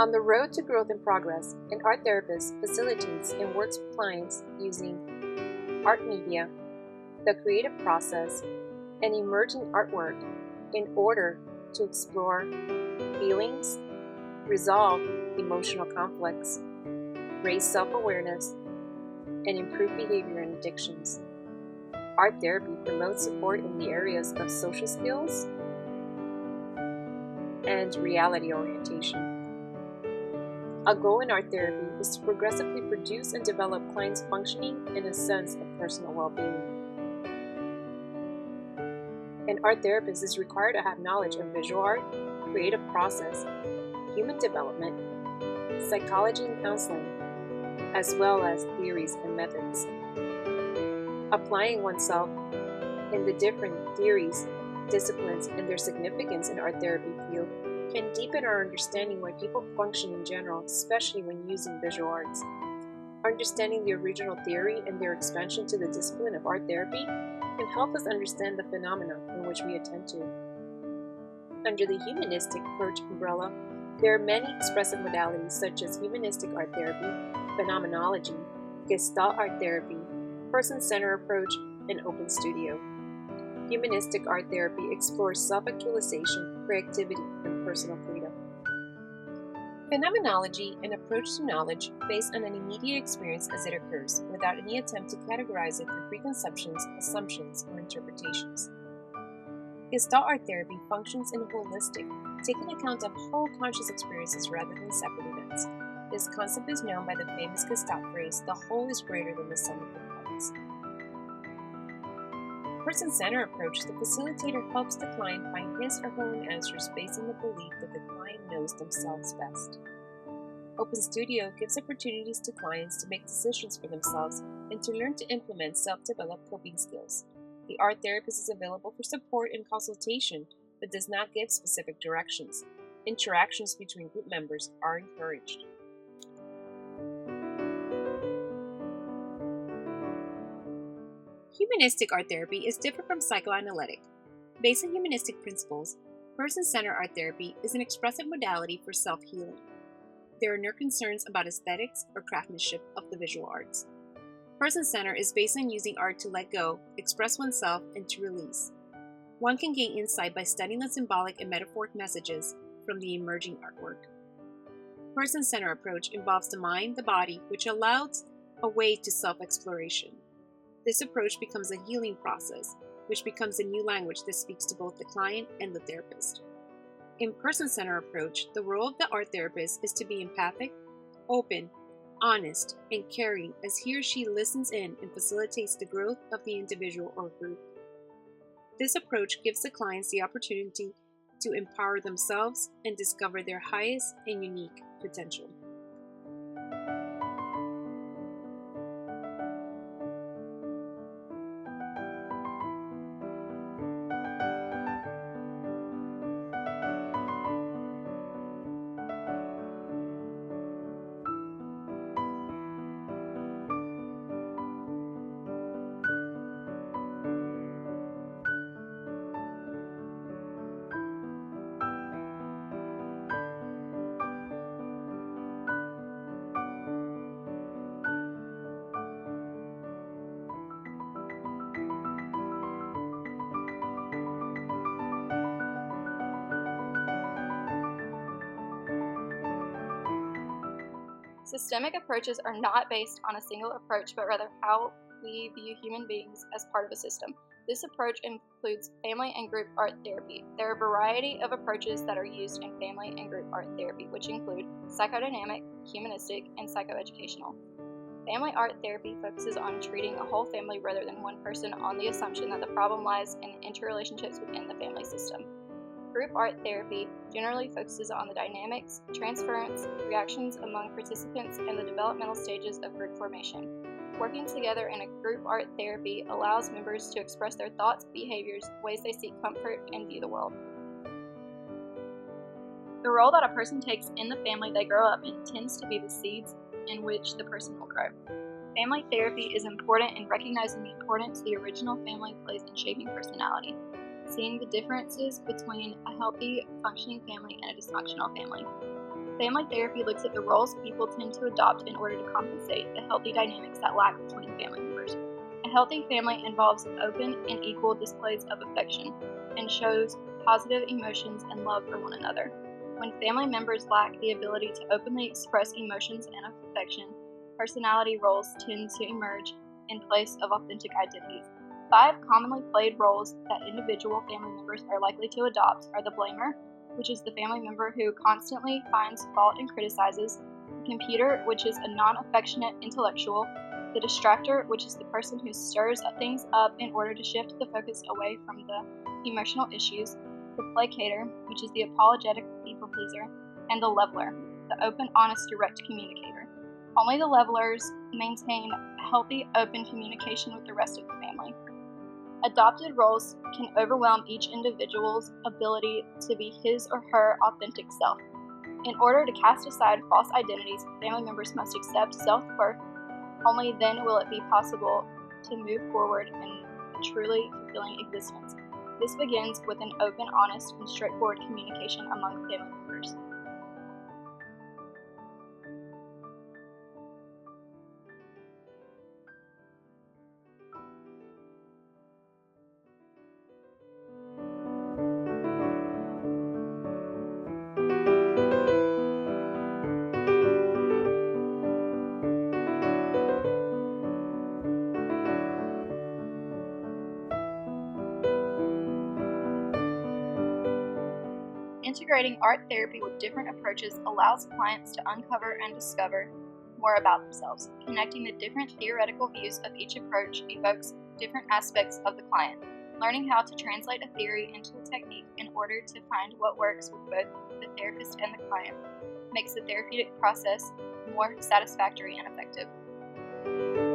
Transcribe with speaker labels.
Speaker 1: On the road to growth and progress, an art therapist facilitates and works with clients using art media, the creative process, and emerging artwork in order to explore feelings, resolve emotional conflicts, raise self-awareness, and improve behavior and addictions. Art therapy promotes support in the areas of social skills and reality orientation. A goal in art therapy is to progressively produce and develop clients' functioning and a sense of personal well-being. An art therapist is required to have knowledge of visual art, creative process, human development, psychology and counseling, as well as theories and methods. Applying oneself in the different theories, disciplines, and their significance in art therapy field can deepen our understanding why people function in general, especially when using visual arts. Understanding the original theory and their expansion to the discipline of art therapy can help us understand the phenomena in which we attend to. Under the humanistic approach umbrella, there are many expressive modalities such as humanistic art therapy, phenomenology, Gestalt art therapy, person-centered approach, and open studio. Humanistic art therapy explores self-actualization, creativity, and personal freedom. Phenomenology, an approach to knowledge based on an immediate experience as it occurs, without any attempt to categorize it through preconceptions, assumptions, or interpretations. Gestalt art therapy functions in a holistic, taking account of whole conscious experiences rather than separate events. This concept is known by the famous Gestalt phrase, "the whole is greater than the sum of the parts." Person-centered approach, the facilitator helps the client find his or her own answers based on the belief that the client knows themselves best. Open Studio gives opportunities to clients to make decisions for themselves and to learn to implement self-developed coping skills. The art therapist is available for support and consultation, but does not give specific directions. Interactions between group members are encouraged. Humanistic art therapy is different from psychoanalytic. Based on humanistic principles, person-centered art therapy is an expressive modality for self-healing. There are no concerns about aesthetics or craftsmanship of the visual arts. Person-centered is based on using art to let go, express oneself, and to release. One can gain insight by studying the symbolic and metaphoric messages from the emerging artwork. Person-centered approach involves the mind, the body, which allows a way to self-exploration. This approach becomes a healing process, which becomes a new language that speaks to both the client and the therapist. In person-centered approach, the role of the art therapist is to be empathic, open, honest, and caring as he or she listens in and facilitates the growth of the individual or group. This approach gives the clients the opportunity to empower themselves and discover their highest and unique potential.
Speaker 2: Systemic approaches are not based on a single approach, but rather how we view human beings as part of a system. This approach includes family and group art therapy. There are a variety of approaches that are used in family and group art therapy, which include psychodynamic, humanistic, and psychoeducational. Family art therapy focuses on treating a whole family rather than one person on the assumption that the problem lies in interrelationships within the family system. Group art therapy generally focuses on the dynamics, transference, reactions among participants, and the developmental stages of group formation. Working together in a group art therapy allows members to express their thoughts, behaviors, ways they seek comfort, and view the world. The role that a person takes in the family they grow up in tends to be the seeds in which the person will grow. Family therapy is important in recognizing the importance the original family plays in shaping personality, seeing the differences between a healthy, functioning family and a dysfunctional family. Family therapy looks at the roles people tend to adopt in order to compensate the healthy dynamics that lack between family members. A healthy family involves open and equal displays of affection and shows positive emotions and love for one another. When family members lack the ability to openly express emotions and affection, personality roles tend to emerge in place of authentic identities. 5 commonly played roles that individual family members are likely to adopt are the blamer, which is the family member who constantly finds fault and criticizes, the computer, which is a non-affectionate intellectual, the distractor, which is the person who stirs things up in order to shift the focus away from the emotional issues, the placator, which is the apologetic people pleaser, and the leveler, the open, honest, direct communicator. Only the levelers maintain healthy, open communication with the rest of the family. Adopted roles can overwhelm each individual's ability to be his or her authentic self. In order to cast aside false identities, family members must accept self-worth. Only then will it be possible to move forward in a truly fulfilling existence. This begins with an open, honest, and straightforward communication among family members. Integrating art therapy with different approaches allows clients to uncover and discover more about themselves. Connecting the different theoretical views of each approach evokes different aspects of the client. Learning how to translate a theory into a technique in order to find what works with both the therapist and the client makes the therapeutic process more satisfactory and effective.